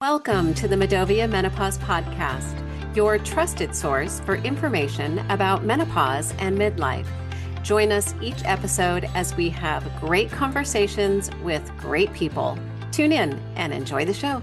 Welcome to the Medovia Menopause Podcast, your trusted source for information about menopause and midlife. Join us each episode as we have great conversations with great people. Tune in and enjoy the show.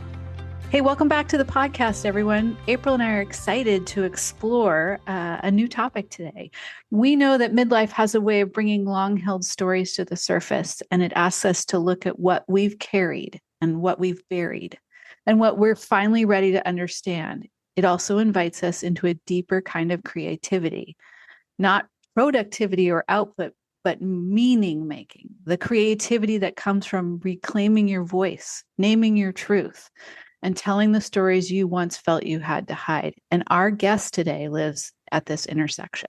Hey, welcome back to the podcast, everyone. April and I are excited to explore a new topic today. We know that midlife has a way of bringing long-held stories to the surface, and it asks us to look at what we've carried and what we've buried and what we're finally ready to understand. It also invites us into a deeper kind of creativity, not productivity or output, but meaning making, the creativity that comes from reclaiming your voice, naming your truth, and telling the stories you once felt you had to hide. And our guest today lives at this intersection.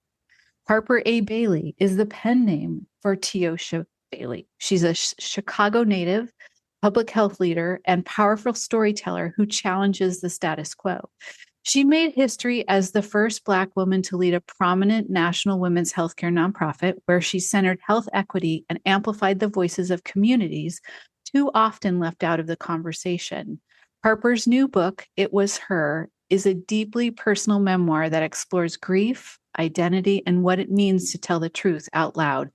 Harper A. Bailey is the pen name for Teosha Bailey. She's a Chicago native, public health leader, and powerful storyteller who challenges the status quo. She made history as the first Black woman to lead a prominent national women's healthcare nonprofit where she centered health equity and amplified the voices of communities too often left out of the conversation. Harper's new book, It Was Her, is a deeply personal memoir that explores grief, identity, and what it means to tell the truth out loud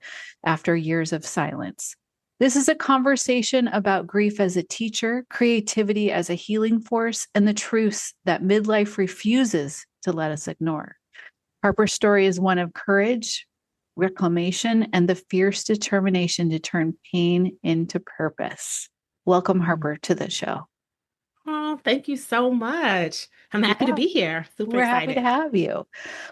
after years of silence. This is a conversation about grief as a teacher, creativity as a healing force, and the truths that midlife refuses to let us ignore. Harper's story is one of courage, reclamation, and the fierce determination to turn pain into purpose. Welcome, Harper, to the show. Oh, thank you so much. I'm happy to be here. Super We're excited. happy to have you.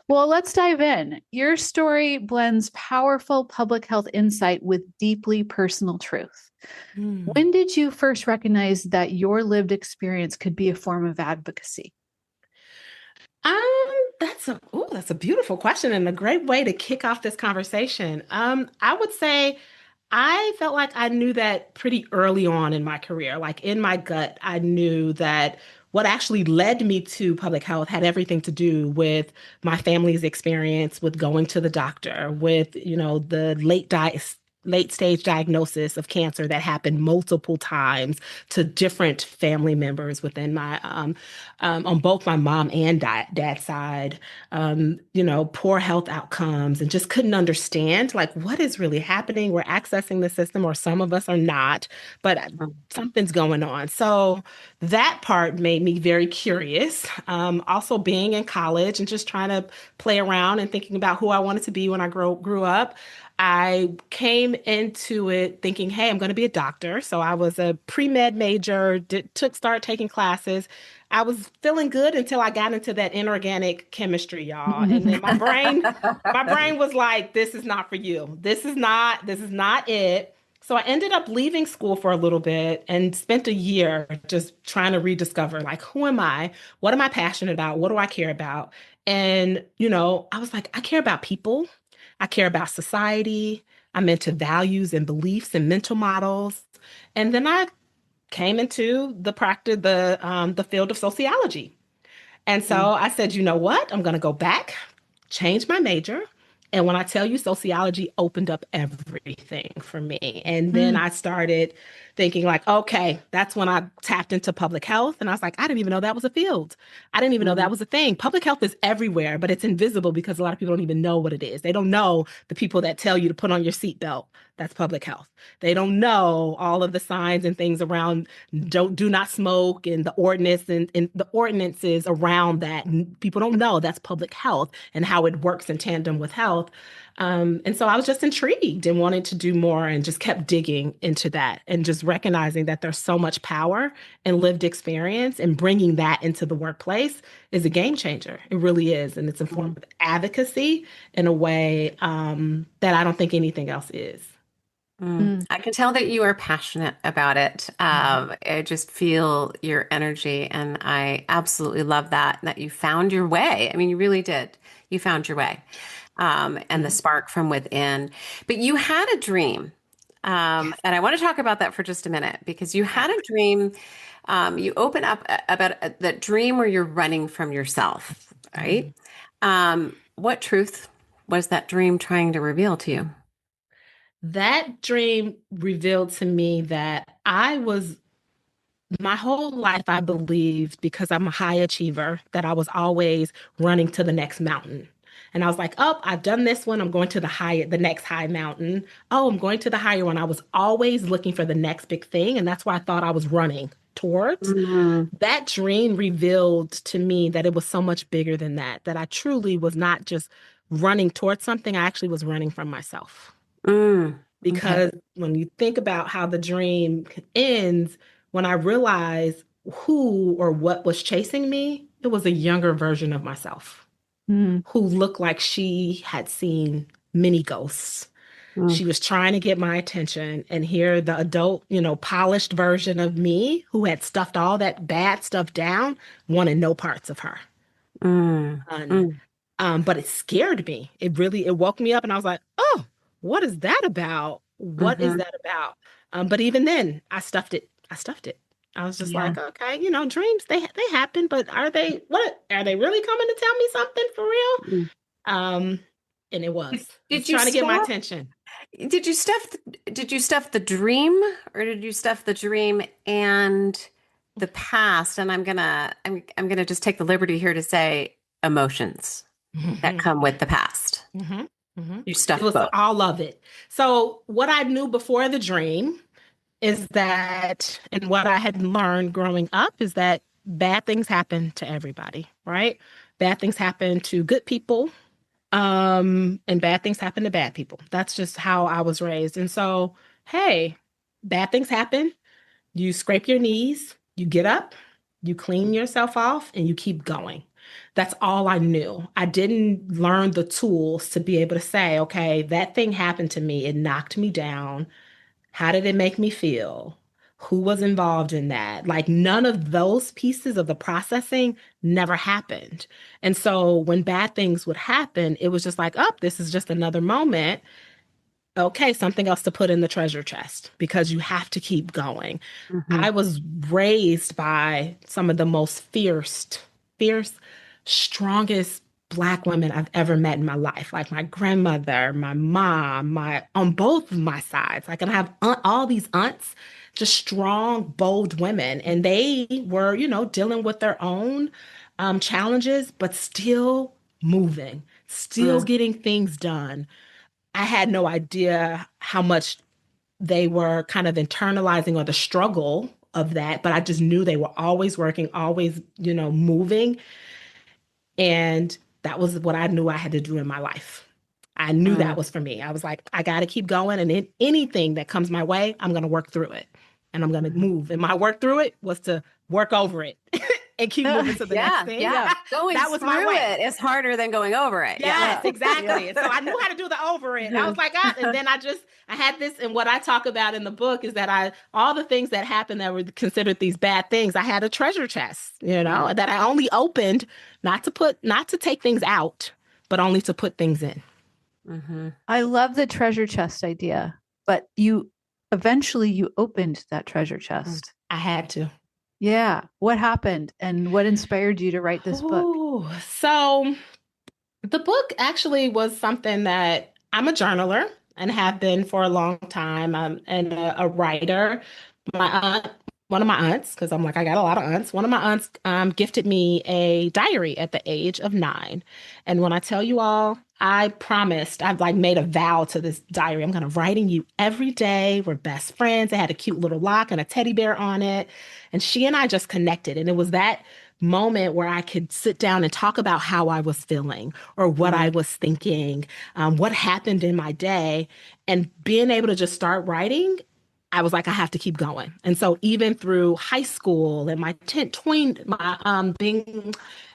Well, let's dive in. Your story blends powerful public health insight with deeply personal truth. When did you first recognize that your lived experience could be a form of advocacy? That's a beautiful question and a great way to kick off this conversation. I would say I felt like I knew that pretty early on in my career. Like in my gut, I knew that what actually led me to public health had everything to do with my family's experience with going to the doctor, with, the late stage diagnosis of cancer that happened multiple times to different family members within my on both my mom and dad's side, poor health outcomes, and just couldn't understand like what is really happening. We're accessing the system, or some of us are not, but something's going on. So that part made me very curious. Also being in college and just trying to play around and thinking about who I wanted to be when I grew up. I came into it thinking, hey, I'm going to be a doctor. So I was a pre-med major, started taking classes. I was feeling good until I got into that inorganic chemistry, y'all. And then my brain was like, this is not for you. This is not it. So I ended up leaving school for a little bit and spent a year just trying to rediscover, like, who am I? What am I passionate about? What do I care about? And, I was like, I care about people. I care about society. I'm into values and beliefs and mental models. And then I came into the field of sociology. And so I said, you know what? I'm going to go back, change my major. And when I tell you, sociology opened up everything for me. And then I started thinking like, okay, that's when I tapped into public health. And I was like, I didn't even know that was a field. I didn't even know that was a thing. Public health is everywhere, but it's invisible because a lot of people don't even know what it is. They don't know the people that tell you to put on your seatbelt. That's public health. They don't know all of the signs and things around do not smoke and the ordinance and the ordinances around that. And people don't know that's public health and how it works in tandem with health. And so I was just intrigued and wanted to do more and just kept digging into that and just recognizing that there's so much power in lived experience, and bringing that into the workplace is a game changer. It really is. And it's a form of advocacy in a way that I don't think anything else is. I can tell that you are passionate about it. I just feel your energy, and I absolutely love that you found your way. I mean, you really did. You found your way, and the spark from within. But you had a dream, and I want to talk about that for just a minute, because you had a dream. You open up about that dream where you're running from yourself, right? What truth was that dream trying to reveal to you? That dream revealed to me that I was my whole life, I believed because I'm a high achiever that I was always running to the next mountain. And I was like, oh, I've done this one. I'm going to the next high mountain. Oh, I'm going to the higher one. I was always looking for the next big thing. And that's why I thought I was running towards. Mm, That dream revealed to me that it was so much bigger than that, that I truly was not just running towards something. I actually was running from myself. mm, okay. Because when you think about how the dream ends, when I realized who or what was chasing me, it was a younger version of myself Mm, who looked like she had seen many ghosts. Mm, She was trying to get my attention, and here the adult, polished version of me who had stuffed all that bad stuff down wanted no parts of her. mm, None. mm, But it scared me. It woke me up, and I was like, oh, what is that about? What is mhm. that about? But even then, I stuffed it. I stuffed it. I was just yeah. like, okay, dreams, they happen, but are they really coming to tell me something for real? Mm. Um, and it Did, was did you trying to get my stuff? attention. Did you stuff the dream, or did you stuff the dream and the past? And I'm gonna just take the liberty here to say emotions that hmm come with the past. hmm hmm You It stuffed was both. all of it. So what I knew before the dream is that, and what I had learned growing up is that bad things happen to everybody, right? Bad things happen to good people, and bad things happen to bad people. That's just how I was raised. And so, hey, bad things happen. You scrape your knees, you get up, you clean yourself off, and you keep going. That's all I knew. I didn't learn the tools to be able to say, okay, that thing happened to me. It knocked me down. How did it make me feel? Who was involved in that? Like none of those pieces of the processing never happened. And so when bad things would happen, it was just like, oh, this is just another moment. Okay, something else to put in the treasure chest because you have to keep going. Hmm. I was raised by some of the most fierce, strongest Black women I've ever met in my life. Like my grandmother, my mom, my on both of my sides. Like, and I have all these aunts, just strong, bold women, and they were, dealing with their own challenges, but still moving, still Mm, getting things done. I had no idea how much they were kind of internalizing or the struggle of that, but I just knew they were always working, always, moving. And that was what I knew I had to do in my life. I knew that mm, was for me. I was like, I got to keep going. And anything that comes my way, I'm going to work through it and I'm going to mhm. move. And my work through it was to work over it and keep moving to the next Yeah, thing. yeah. Yeah. Going That was my through way. it is harder than going over it. Yeah. Yes, Yeah. Yeah. exactly. And so I knew how to do the over it. I was like, and then I had this, and what I talk about in the book is that all the things that happened that were considered these bad things, I had a treasure chest, Mm, that I only opened not to take things out, but only to put things in. mhm, I love the treasure chest idea, but you opened that treasure mm. chest. I had to. Yeah. What happened and what inspired you to write this book? Oh, so the book actually was something that I'm a journaler and have been for a long time. And a writer. My aunt, one of my aunts, because I'm like, I got a lot of aunts. One of my aunts gifted me a diary at the age of 9. And when I tell you all, I promised, I've like made a vow to this diary. I'm going to writing you every day. We're best friends. It had a cute little lock and a teddy bear on it. And she and I just connected. And it was that moment where I could sit down and talk about how I was feeling or what I Mm, was thinking, what happened in my day. And being able to just start writing, I was like, I have to keep going. And so even through high school and my being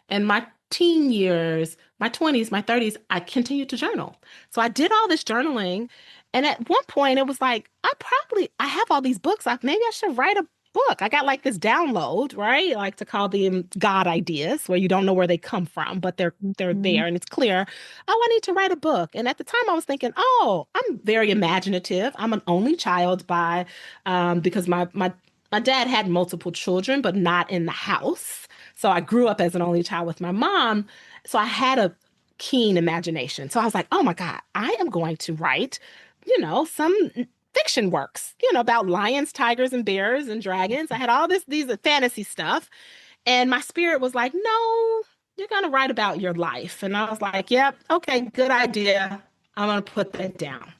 in my teen years, my 20s, my 30s, I continued to journal. So I did all this journaling. And at one point it was like, I have all these books. Like maybe I should write a book. I got like this download, right? I like to call them God ideas where you don't know where they come from, but they're Mhm. there and it's clear. Oh, I need to write a book. And at the time I was thinking, oh, I'm very imaginative. I'm an only child because my dad had multiple children, but not in the house. So I grew up as an only child with my mom. So I had a keen imagination. So I was like, oh my God, I am going to write, some fiction works, about lions, tigers, and bears and dragons. I had all these fantasy stuff. And my spirit was like, no, you're going to write about your life. And I was like, yep, okay, good idea. I'm going to put that down.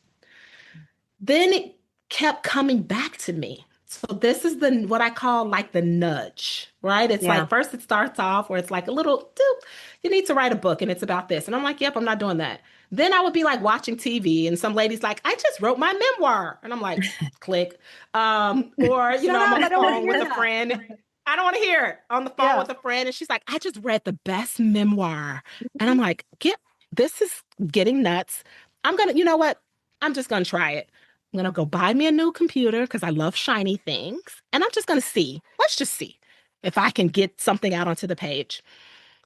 Then it kept coming back to me. So this is the what I call like the nudge, right? It's Yeah. like first it starts off where it's like a little doop, you need to write a book and it's about this. And I'm like, yep, I'm not doing that. Then I would be like watching TV and some lady's like, I just wrote my memoir. And I'm like, click. Or, Shut I'm up. on the I don't want to phone hear with a that. friend. I don't want to hear it. On the phone Yeah. with a friend and she's like, I just read the best memoir. And I'm like, this is getting nuts. You know what? I'm just gonna try it. I'm gonna go buy me a new computer because I love shiny things. And I'm just gonna see. Let's just see if I can get something out onto the page.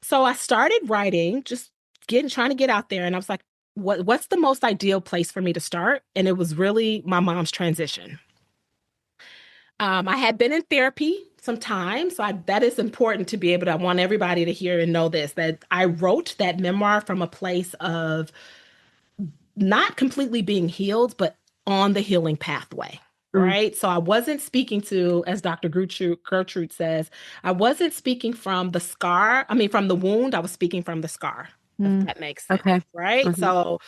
So I started writing, just trying to get out there. And I was like, what's the most ideal place for me to start? And it was really my mom's transition. I had been in therapy some time, so that is important to be able to. I want everybody to hear and know this that I wrote that memoir from a place of not completely being healed, but on the healing pathway. Mm. Right. So I wasn't speaking to, as Dr. Gertrude says, I wasn't speaking from the scar. I mean, from the wound, I was speaking from the scar, if Mm. that makes sense. Okay. Right. Hmm. So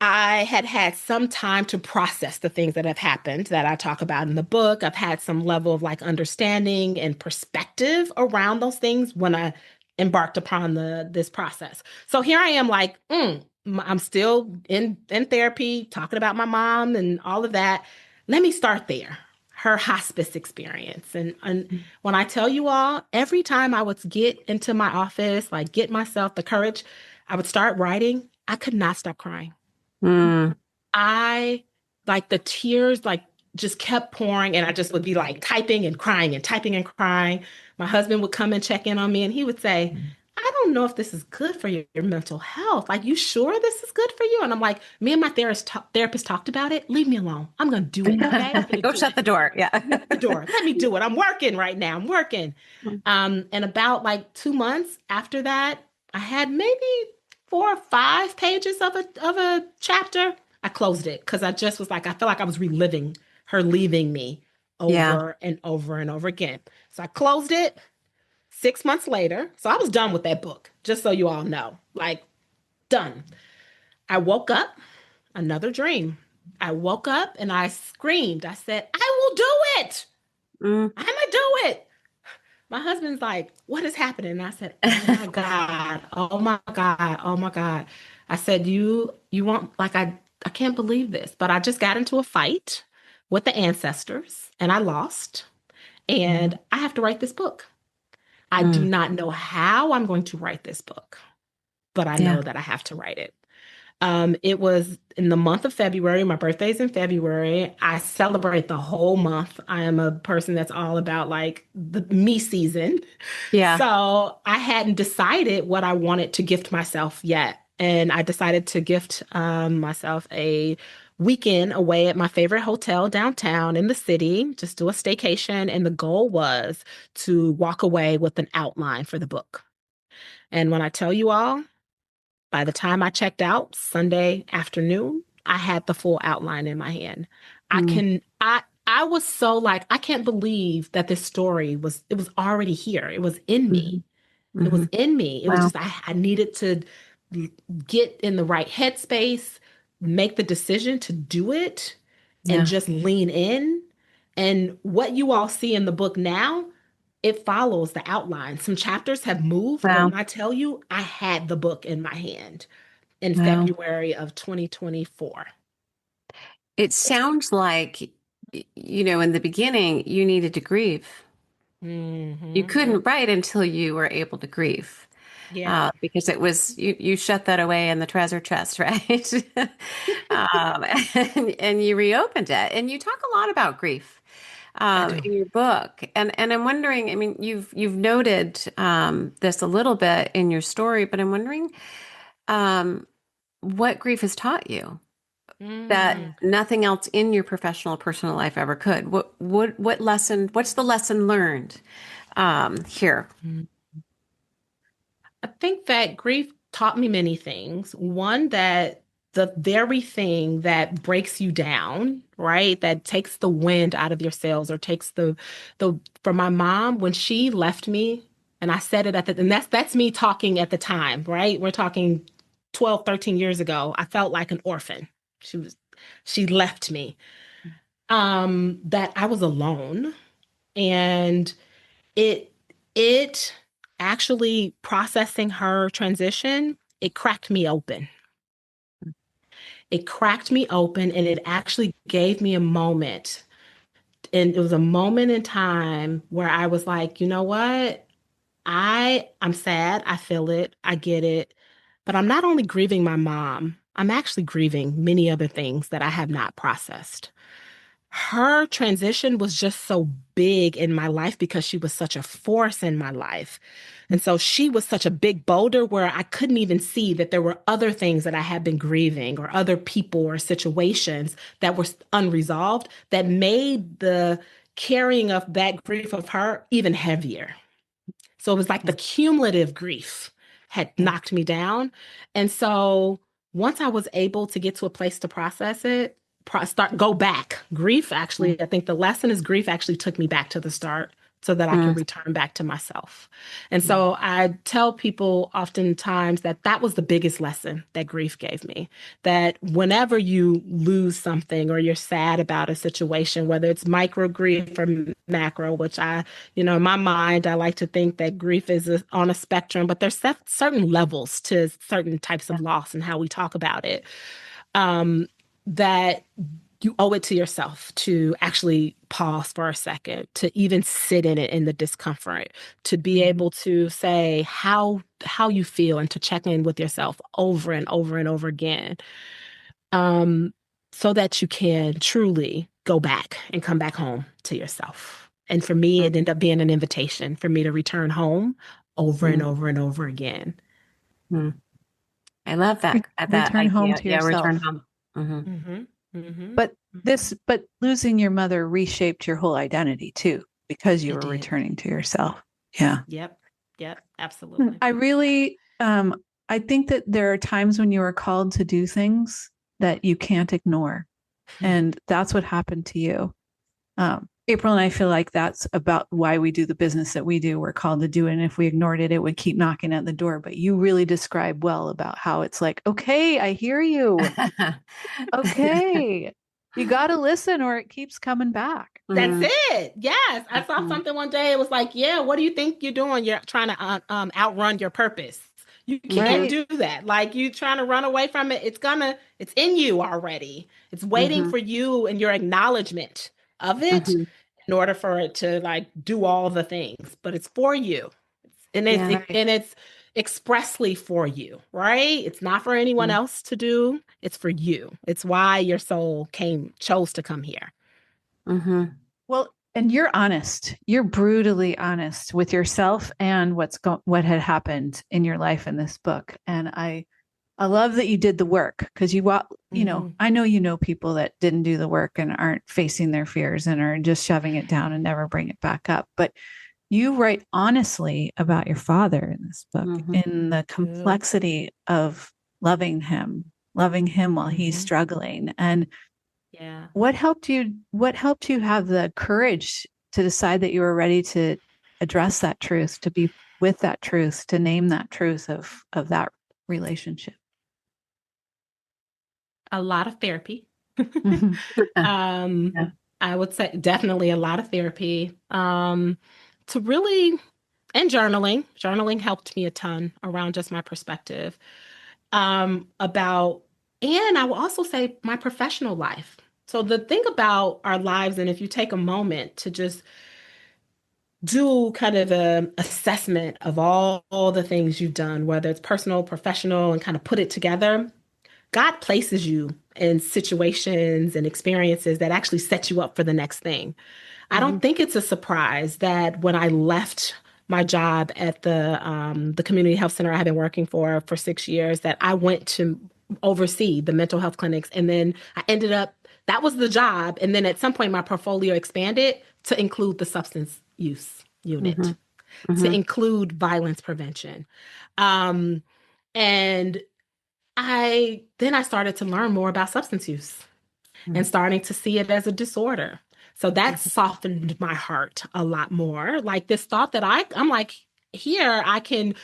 I had had some time to process the things that have happened that I talk about in the book. I've had some level of like understanding and perspective around those things when I embarked upon this process. So here I am, like, I'm still in therapy, talking about my mom and all of that. Let me start there. Her hospice experience. And when I tell you all, every time I would get into my office, like get myself the courage, I would start writing. I could not stop crying. Mm. I like the tears like just kept pouring and I just would be like typing and crying and typing and crying. My husband would come and check in on me and he would say, I don't know if this is good for your mental health. Like, you sure this is good for you? And I'm like, me and my therapist talked about it. Leave me alone. I'm going to do it. Okay. I'm going to Go do shut it. the door. Yeah. Shut the door. Let me do it. I'm working right now. I'm working. And about like 2 months after that, I had maybe 4 or 5 pages of a chapter. I closed it because I just was like, I felt like I was reliving her leaving me Yeah. over and over and over again. So I closed it 6 months later. So I was done with that book, just so you all know, like done. I woke up, another dream. I woke up and I screamed. I said, I will do it. Mm. I'm gonna do it. My husband's like, what is happening? And I said, oh my God, oh my God, oh my God. I said, you want like I can't believe this, but I just got into a fight with the ancestors and I lost. And I have to write this book. I do Mm. not know how I'm going to write this book, but I Yeah. know that I have to write it. It was in the month of February. My birthday's in February. I celebrate the whole month. I am a person that's all about like the me season. Yeah. So I hadn't decided what I wanted to gift myself yet. And I decided to gift myself a weekend away at my favorite hotel downtown in the city, just do a staycation. And the goal was to walk away with an outline for the book. And when I tell you all, by the time I checked out Sunday afternoon, I had the full outline in my hand. Mm. I was so like, I can't believe that this story it was already here. It was in Hmm. me. It Hmm. was in me. It was Wow. just I needed to get in the right headspace, make the decision to do it, and Yeah. just lean in. And what you all see in the book now, it follows the outline. Some chapters have moved, but Wow. when I tell you, I had the book in my hand in Wow. February of 2024. It sounds like, in the beginning, you needed to grieve. You Hmm. couldn't write until you were able to grieve, Yeah. because you shut that away in the treasure chest, right? um, and you reopened it, and you talk a lot about grief I do. in your book, and I'm wondering. I mean, you've noted this a little bit in your story, but I'm wondering um, what grief has taught you that Mm. nothing else in your professional or personal life ever could. What lesson? What's the lesson learned here? I think that grief taught me many things. One, that the very thing that breaks you down, right? That takes the wind out of your sails or takes the for my mom, when she left me, and I said it and that's me talking at the time, right? We're talking 12, 13 years ago. I felt like an orphan. She was she left me. That I was alone. And it it actually processing her transition, it cracked me open. It cracked me open and it actually gave me a moment. And it was a moment in time where I was like, you know what? I'm sad. I feel it. I get it. But I'm not only grieving my mom, I'm actually grieving many other things that I have not processed. Her transition was just so big in my life because she was such a force in my life. And so she was such a big boulder where I couldn't even see that there were other things that I had been grieving or other people or situations that were unresolved that made the carrying of that grief of her even heavier. So it was like the cumulative grief had knocked me down. And so once I was able to get to a place to process it, go back. Grief actually, I think the lesson is grief actually took me back to the start so that I could return back to myself. And so I tell people oftentimes that that was the biggest lesson that grief gave me. That whenever you lose something or you're sad about a situation, whether it's micro grief or macro, which in my mind, I like to think that grief is on a spectrum, but there's certain levels to certain types of loss and how we talk about it. That you owe it to yourself to actually pause for a second, to even sit in it in the discomfort, to be able to say how you feel and to check in with yourself over and over and over again, so that you can truly go back and come back home to yourself. And for me, it ended up being an invitation for me to return home over and over and over again. I love that Return home idea. to Yeah, yourself. return home. But losing your mother reshaped your whole identity too, because you were returning to yourself. Yeah. Yep. Absolutely. I really, I think that there are times when you are called to do things that you can't ignore. And that's what happened to you. April and I feel like that's about why we do the business that we do. We're called to do it. And if we ignored it, it would keep knocking at the door. But you really describe well about how it's like, okay, I hear you. Okay. You got to listen or it keeps coming back. That's it. Yes. I saw something one day. It was like, yeah, what do you think you're doing? You're trying to outrun your purpose. You can't do that. Like you trying to run away from it. It's in you already. It's waiting for you and your acknowledgement of it in order for it to like do all the things, but it's for you. And it's expressly for you, right? It's not for anyone else to do. It's for you. It's why your soul chose to come here. Well, and you're honest. You're brutally honest with yourself and what had happened in your life in this book. And I love that you did the work because I know people that didn't do the work and aren't facing their fears and are just shoving it down and never bring it back up. But you write honestly about your father in this book, in the complexity of loving him while he's struggling. And what helped you have the courage to decide that you were ready to address that truth, to be with that truth, to name that truth of that relationship? A lot of therapy. I would say definitely a lot of therapy. To really, and journaling. Journaling helped me a ton around just my perspective about, and I will also say my professional life. So the thing about our lives, and if you take a moment to just do kind of an assessment of all the things you've done, whether it's personal, professional, and kind of put it together, God places you in situations and experiences that actually set you up for the next thing. I don't think it's a surprise that when I left my job at the community health center I had been working for 6 years, that I went to oversee the mental health clinics. And then I ended up, that was the job. And then at some point, my portfolio expanded to include the substance use unit, to include violence prevention. And I started to learn more about substance use and starting to see it as a disorder. So that softened my heart a lot more. Like this thought that I'm like, here I can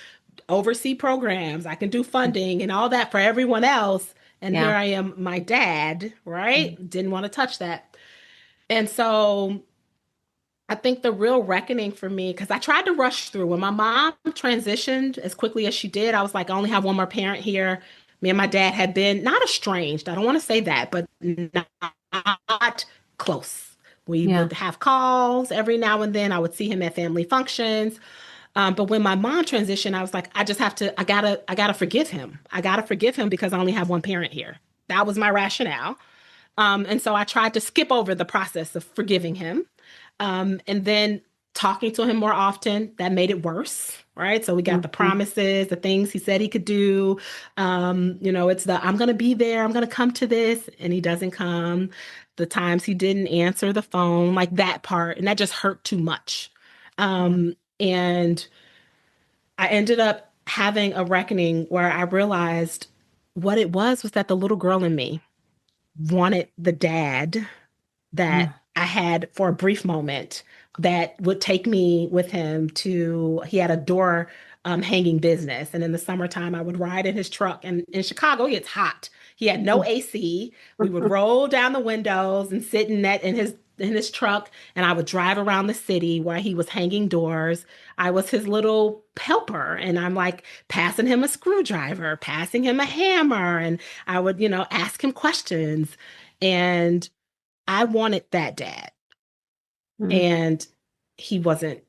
oversee programs, I can do funding and all that for everyone else. And here Yeah. I am, my dad, right? Didn't want to touch that. And so I think the real reckoning for me, because I tried to rush through when my mom transitioned as quickly as she did, I was like, I only have one more parent here. Me and my dad had been not estranged. I don't want to say that, but not close. We Yeah. would have calls every now and then. I would see him at family functions. But when my mom transitioned, I was like, I gotta forgive him. I gotta forgive him because I only have one parent here. That was my rationale. And so I tried to skip over the process of forgiving him. And then talking to him more often, that made it worse, right? So we got the Mhm. promises, the things he said he could do. It's the I'm going to be there, I'm going to come to this, and he doesn't come. The times he didn't answer the phone, like that part, and that just hurt too much. Yeah. And I ended up having a reckoning where I realized what it was that the little girl in me wanted the dad that Mm. I had for a brief moment that would take me with him to, he had a door hanging business. And in the summertime, I would ride in his truck. And in Chicago, it's hot. He had no AC. We would roll down the windows and sit in his truck, and I would drive around the city where he was hanging doors. I was his little helper, and I'm like passing him a screwdriver, passing him a hammer, and I would, ask him questions. And I wanted that dad, Mm. and he wasn't.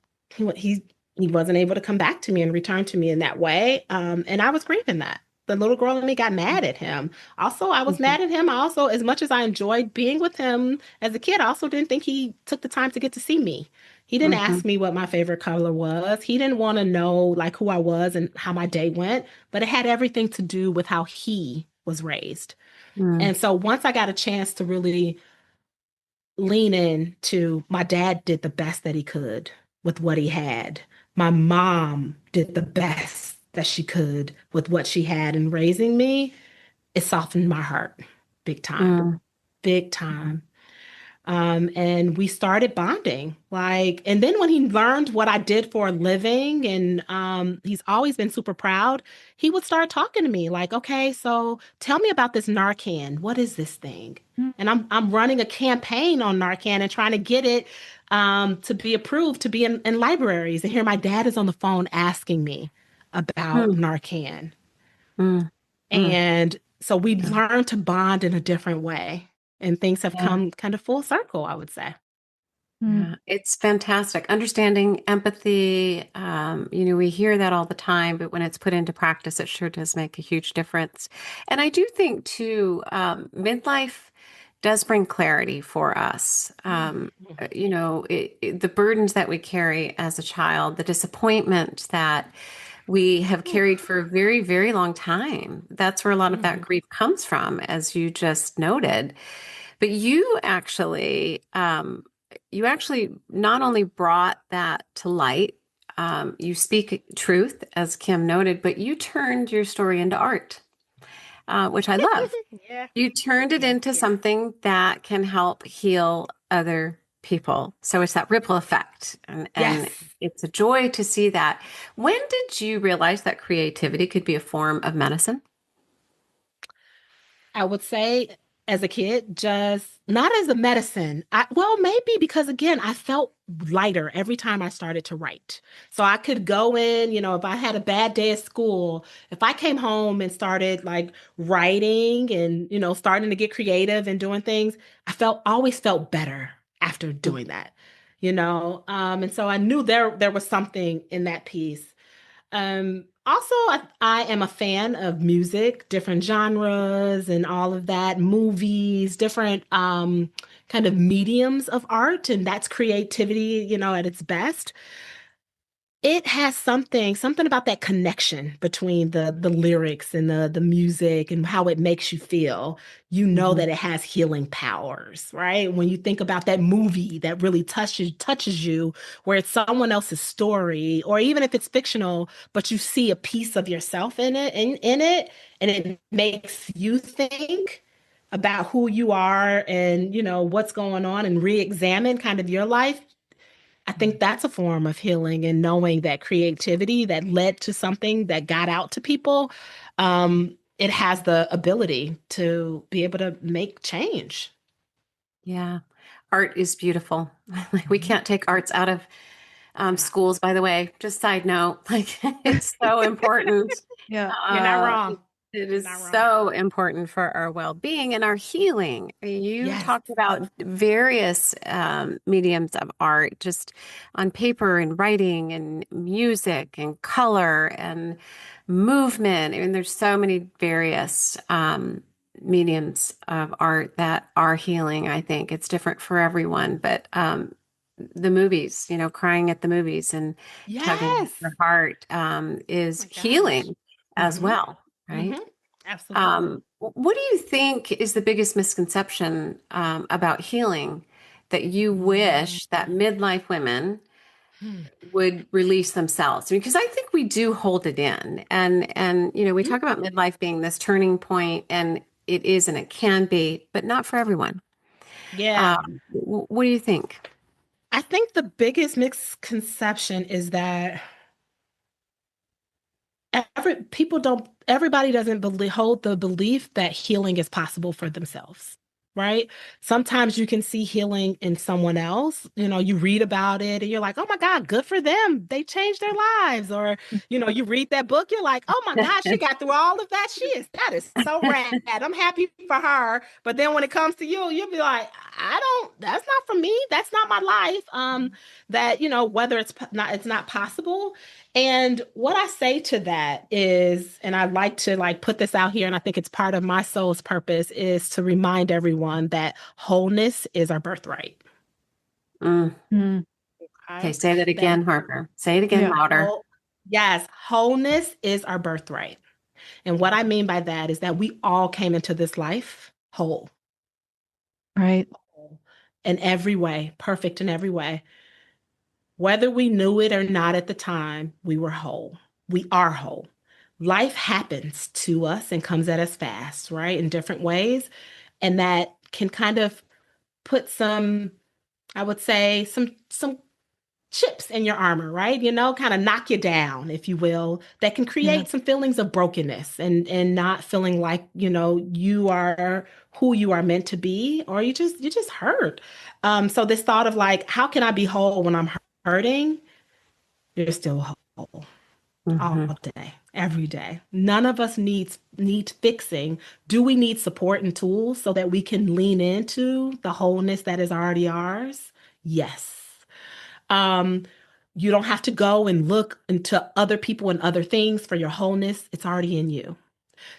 He wasn't able to come back to me and return to me in that way. And I was grieving that. The little girl in me got mad at him. Also, I was Mhm. mad at him. I also, as much as I enjoyed being with him as a kid, I also didn't think he took the time to get to see me. He didn't ask Mhm. me what my favorite color was. He didn't want to know like who I was and how my day went, but it had everything to do with how he was raised. Mm. And so once I got a chance to really lean in to my dad did the best that he could with what he had. My mom did the best that she could with what she had in raising me. It softened my heart big time, Mm. big time. And we started bonding. And then when he learned what I did for a living, and he's always been super proud, he would start talking to me like, okay, so tell me about this Narcan. What is this thing? And I'm running a campaign on Narcan and trying to get it to be approved to be in libraries. And here my dad is on the phone asking me about Mm. Narcan. Mm. Mm. And so we Yeah. learned to bond in a different way. And things have Yeah. come kind of full circle, I would say. Mm. Yeah, it's fantastic. Understanding empathy, we hear that all the time, but when it's put into practice, it sure does make a huge difference. And I do think too, midlife does bring clarity for us. The burdens that we carry as a child, the disappointment that we have carried for a very, very long time. That's where a lot of that Mhm. grief comes from, as you just noted. But you actually not only brought that to light, you speak truth, as Kim noted, but you turned your story into art, which I love. Yeah, You turned it yeah, into yeah. something that can help heal other people. So it's that ripple effect, and Yes. it's a joy to see that. When did you realize that creativity could be a form of medicine? I would say as a kid, just not as a medicine. Well, maybe because again, I felt lighter every time I started to write. So I could go in, if I had a bad day at school, if I came home and started like writing and, starting to get creative and doing things, always felt better after doing that, and so I knew there was something in that piece. Also, I am a fan of music, different genres and all of that, movies, different kind of mediums of art, and that's creativity, at its best. it has something about that connection between the lyrics and the music and how it makes you feel. You know Hmm. that it has healing powers, right? When you think about that movie that really touches you, where it's someone else's story, or even if it's fictional, but you see a piece of yourself in it, and it makes you think about who you are and what's going on and re-examine kind of your life. I think that's a form of healing, and knowing that creativity that led to something that got out to people, it has the ability to be able to make change. Yeah. Art is beautiful. We Mhm. can't take arts out of Cannot. schools, by the way. Just side note, like it's so important. Yeah. You're not Uh, wrong. it, it You're is not wrong. so important for our well-being and our healing. You Yes. talked about various mediums of art, just on paper and writing and music and color and movement. I mean, there's so many various mediums of art that are healing. I think it's different for everyone, but the movies, crying at the movies and tugging at Yes. your heart Oh is my gosh. healing as Mm-hmm. well, right? Mm-hmm. Absolutely. What do you think is the biggest misconception about healing that you wish that midlife women Mm-hmm. would release themselves? Because I think we do hold it in, and we talk about midlife being this turning point, and it is and it can be, but not for everyone. Yeah. What do you think? I think the biggest misconception is that everybody doesn't hold the belief that healing is possible for themselves, right? Sometimes you can see healing in someone else. You read about it and you're like, oh my God, good for them, they changed their lives. Or you read that book, you're like, oh my God, she got through all of that. That is so rad, I'm happy for her. But then when it comes to you, you'll be like, I don't, that's not for me, that's not my life. That whether it's not possible. And what I say to that is, and I'd like to put this out here, and I think it's part of my soul's purpose, is to remind everyone that wholeness is our birthright. Mm. Mm, Okay, Okay. say that That again, Harper. Say it again yeah. louder. whole Yes, wholeness is our birthright. And what I mean by that is that we all came into this life whole, Right. whole in every way, perfect in every way. Whether we knew it or not at the time, we were whole. We are whole. Life happens to us and comes at us fast, right? In different ways. And that can kind of put some, I would say, some chips in your armor, right? Kind of knock you down, if you will, that can Yeah. create some feelings of brokenness and not feeling like, you are who you are meant to be, or you just hurt. So this thought of like, how can I be whole when I'm hurting? You're still whole all Hmm. day, every day. None of us needs fixing. Do we need support and tools so that we can lean into the wholeness that is already ours? Yes. Um, you don't have to go and look into other people and other things for your wholeness. It's already in you.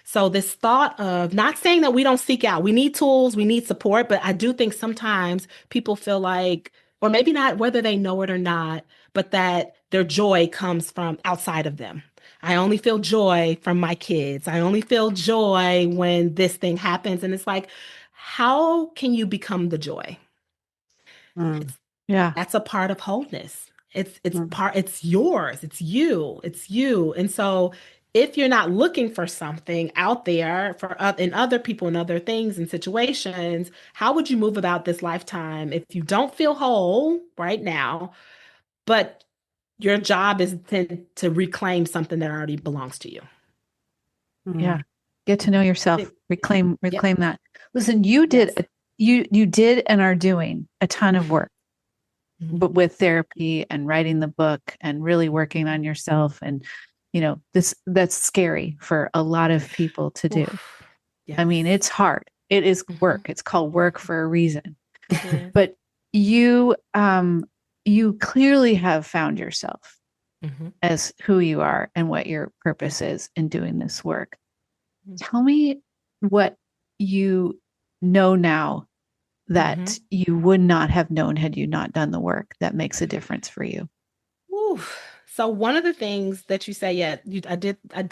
So this thought of, not saying that we don't seek out, we need tools, we need support, but I do think sometimes people feel like, or maybe not whether they know it or not, but that their joy comes from outside of them. I only feel joy from my kids. I only feel joy when this thing happens. And it's like, how can you become the joy? Mm. Yeah. That's a part of wholeness. It's yours. It's you. And so if you're not looking for something out there in other people and other things and situations, how would you move about this lifetime if you don't feel whole right now, but your job is to reclaim something that already belongs to you? Yeah. Mm. Get to know yourself. It- Reclaim Yep. reclaim that. Listen, you did Yes. you did and are doing a ton of work, Mhm. but with therapy and writing the book and really working on yourself. And this that's scary for a lot of people to do. Oof. I Yes. mean, it's hard. It is Mhm. work. It's called work for a reason. It is. But you clearly have found yourself Mhm. as who you are and what your purpose is in doing this work. Mhm. Tell me what you know now that Mhm. you would not have known had you not done the work that makes a difference for you. Woo. So one of the things that you say, yeah,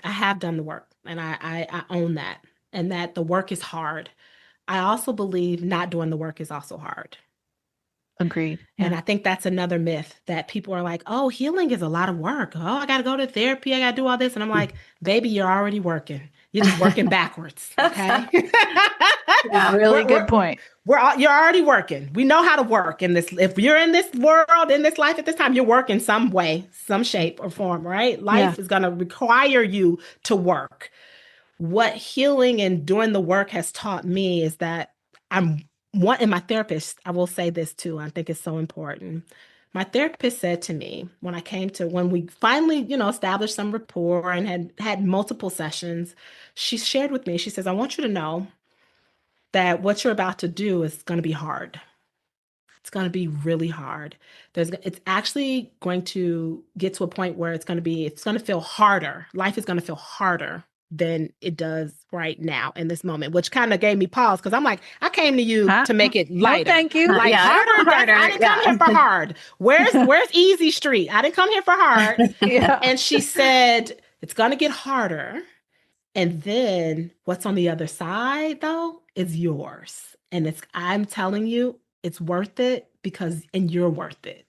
I have done the work, and I own that, and that the work is hard. I also believe not doing the work is also hard. Agreed. And Yeah. I think that's another myth that people are like, oh, healing is a lot of work. Oh, I got to go to therapy. I got to do all this. And I'm like, baby, you're already working. You're just working backwards. Okay. Yeah. Really we're, good we're, point. you're already working. We know how to work in this. If you're in this world, in this life at this time, you're working some way, some shape or form, right? Yeah. Life is going to require you to work. What healing and doing the work has taught me is that I'm one, and my therapist, I will say this too, I think it's so important. My therapist said to me when we finally, established some rapport and had multiple sessions, she shared with me, she says, I want you to know that what you're about to do is going to be hard. It's going to be really hard. It's actually going to get to a point where it's going to feel harder. Life is going to feel harder than it does right now in this moment, which kind of gave me pause because I'm like, I came to you Huh? to make it No, lighter. thank you. Like Yeah, I don't harder, want I harder. didn't come here Yeah. for hard. Where's Easy Street? I didn't come here for hard. Yeah. And she said, it's going to get harder. And then what's on the other side though is yours. And I'm telling you, it's worth it and you're worth it,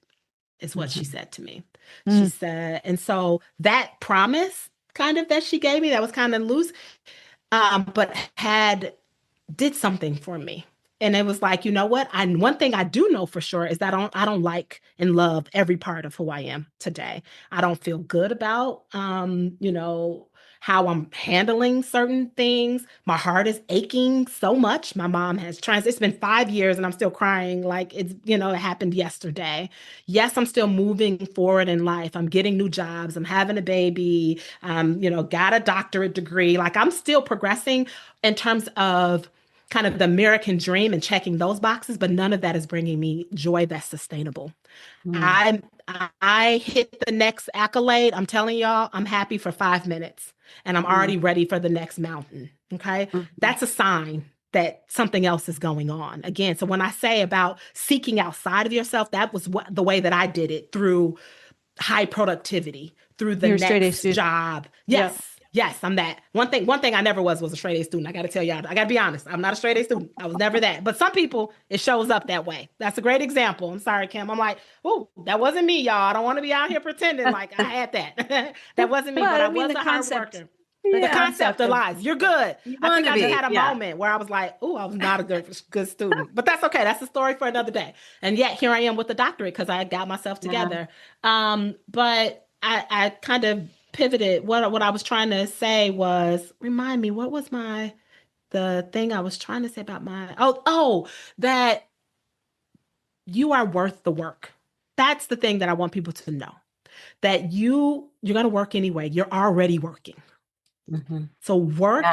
is what she Mhm. said to me. She Mm. said, and so that promise kind of that she gave me that was kind of loose, but did something for me. And it was like, you know what? One thing I do know for sure is that I don't like and love every part of who I am today. I don't feel good about how I'm handling certain things. My heart is aching so much. My mom has it's been 5 years and I'm still crying like it happened yesterday. Yes, I'm still moving forward in life. I'm getting new jobs. I'm having a baby. Got a doctorate degree. Like I'm still progressing in terms of kind of the American dream and checking those boxes, but none of that is bringing me joy that's sustainable. Mm. I I hit the next accolade. I'm telling y'all, I'm happy for 5 minutes and I'm Mm. already ready for the next mountain. Okay. Mhm. That's a sign that something else is going on. Again, so when I say about seeking outside of yourself, that was the way that I did it through high productivity, through the You're a straight A next student. job. Yeah. Yes. Yes, I'm that. One thing I never was a straight A student. I got to tell y'all, I got to be honest. I'm not a straight A student. I was never that. But some people, it shows up that way. That's a great example. I'm sorry, Kim. I'm like, oh, that wasn't me, y'all. I don't want to be out here pretending like I had that. That wasn't me, but Well, I I mean, was the a hard concept, worker. the The Yeah. concept concept of of lies. You're good. You I want think to I just be. had a Yeah. moment where I was like, oh, I was not a good student. But that's okay. That's a story for another day. And yet here I am with the doctorate because I got myself Yeah. together. But I kind of pivoted. What I was trying to say was, remind me, what was the thing I was trying to say about that you are worth the work. That's the thing that I want people to know. That you're gonna work anyway. You're already working. Mhm. So Yeah. work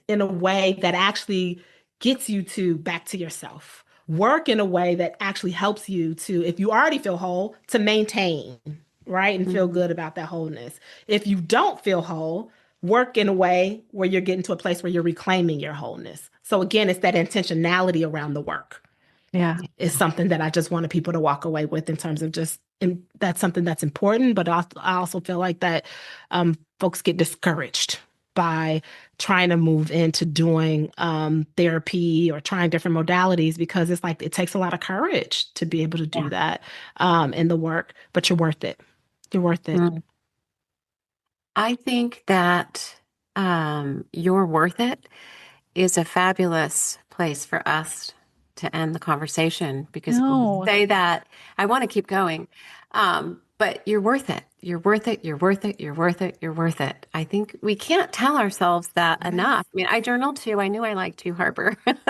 in a way that actually gets you to back to yourself. Work in a way that actually helps you to, if you already feel whole, to maintain, right? And feel Mhm. good about that wholeness. If you don't feel whole, work in a way where you're getting to a place where you're reclaiming your wholeness. So again, it's that intentionality around the work yeah. is something that I just wanted people to walk away with in terms of and that's something that's important. But I also feel like that folks get discouraged by trying to move into doing therapy or trying different modalities because it's like it takes a lot of courage to be able to do Yeah. that in the work, but you're worth it. You're worth it. Mm. I think that you're worth it is a fabulous place for us to end the conversation because when we No. say that, I want to keep going. But you're worth it. You're worth it. You're worth it. You're worth it. You're worth it. I think we can't tell ourselves that Yes. enough. I mean, I journal too. I knew I liked you, Harper. But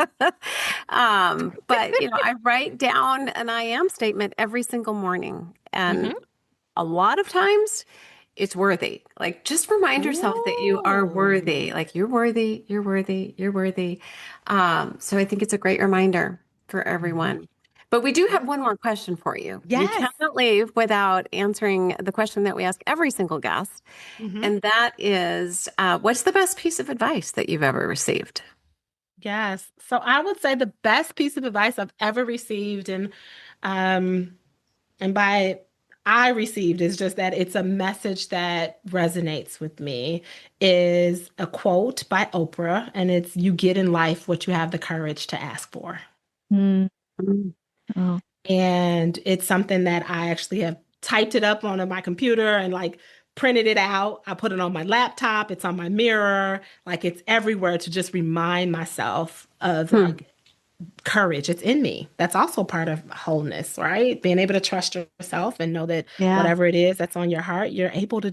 I write down an I am statement every single morning. And Mm-hmm. a lot of times it's worthy. Like just remind yourself that you are Ooh. worthy. Like you're worthy, you're worthy, you're worthy. So I think it's a great reminder for everyone. But we do have Yeah. one more question for you. You Yes. cannot leave without answering the question that we ask every single guest. Mm-hmm. And that is, what's the best piece of advice that you've ever received? Yes. So I would say the best piece of advice I've ever received, um, and by I received is just that it's a message that resonates with me, is a quote by Oprah, and it's, "You get in life what you have the courage to ask for." Mm. Mm. Oh, And it's something that I actually have typed it up on my computer and like printed it out. I put it on my laptop, it's on my mirror, like it's everywhere to just remind myself of Hmm. like courage. It's in me. That's also part of wholeness, right? Being able to trust yourself and know that yeah. whatever it is that's on your heart, you're able to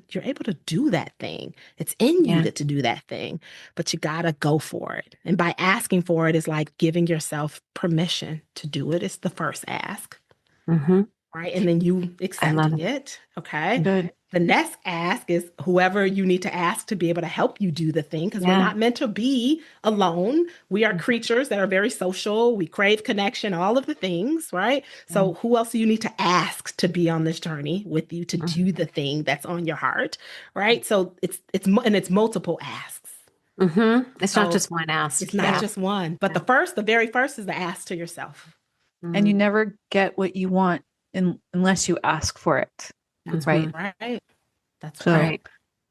do that thing. It's in you Yeah. to do that thing, but you gotta go for it. And by asking for it is like giving yourself permission to do it. It's the first ask, Hmm. right? And then you I love accepting it. it. Okay. Good. The next ask is whoever you need to ask to be able to help you do the thing, because we're Yeah. not meant to be alone. We are creatures that are very social. We crave connection, all of the things, right? So who else do you need to ask to be on this journey with you to do the thing that's on your heart, right? So it's multiple asks. It's not So just one ask. it's not Yeah. just one, but Yeah. the very first is the ask to yourself. And you Mm-hmm. never get what you want unless you ask for it. That's Right. right. That's So right. Right.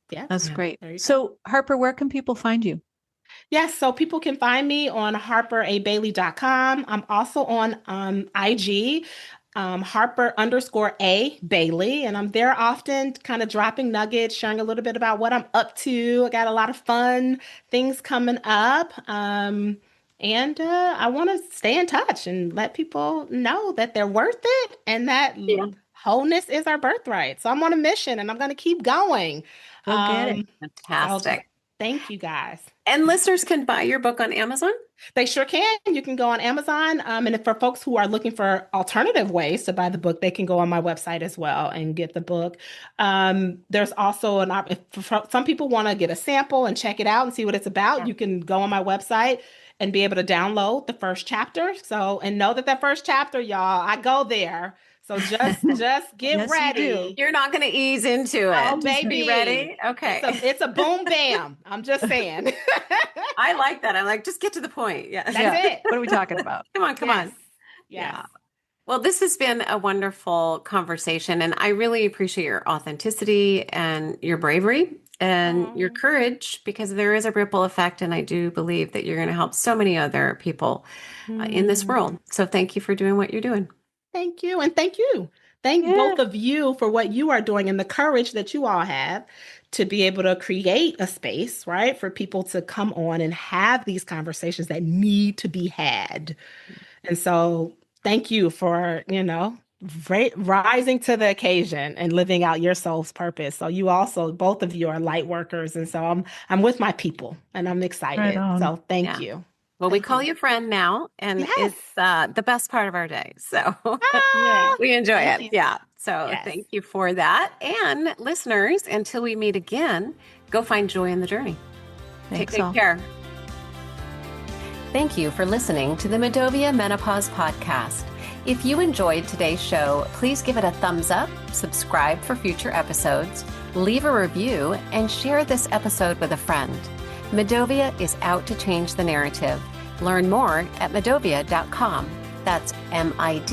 Yeah. that's Yeah. great. There you go. So, Harper, where can people find you? Yes, so people can find me on harperabailey.com. I'm also on IG, Harper_A Bailey, and I'm there often kind of dropping nuggets, sharing a little bit about what I'm up to. I got a lot of fun things coming up. And I want to stay in touch and let people know that they're worth it and that Yeah. wholeness is our birthright. So I'm on a mission and I'm going to keep going. Go get it. So Fantastic. thank you guys. And listeners can buy your book on Amazon? They sure can. You can go on Amazon. And if for folks who are looking for alternative ways to buy the book, they can go on my website as well and get the book. There's also if some people want to get a sample and check it out and see what it's about, Yeah. you can go on my website and be able to download the first chapter. So, and know that first chapter, y'all, I go there. So just get Yes, you do. ready. You're not going to ease into Oh, it. Just be baby. ready. Okay. It's a boom bam. I'm just saying. I like that. I'm like, just get to the point. Yeah. That's Yeah. it. What are we talking about? Come on, come Yes. on. Yes. Yeah. Well, this has been a wonderful conversation, and I really appreciate your authenticity and your bravery and your Oh, courage because there is a ripple effect, and I do believe that you're going to help so many other people in this mm, world. So thank you for doing what you're doing. thank you. And thank you. Thank Yeah. both of you for what you are doing and the courage that you all have to be able to create a space, right, for people to come on and have these conversations that need to be had. And so thank you for, rising to the occasion and living out your soul's purpose. So you also, both of you are light workers. And so I'm with my people and I'm Right excited. on. So thank Yeah. you. Well, we Thank call you. you friend now, and Yes. it's the best part of our day. So Yeah. Ah, we enjoy thank it. you. Yeah. So Yes. thank you for that. And listeners, until we meet again, go find joy in the journey. Take Thanks good all. care. Thank you for listening to the Medovia Menopause Podcast. If you enjoyed today's show, please give it a thumbs up, subscribe for future episodes, leave a review, and share this episode with a friend. Medovia is out to change the narrative. Learn more at medovia.com. That's MIDOVIA.com.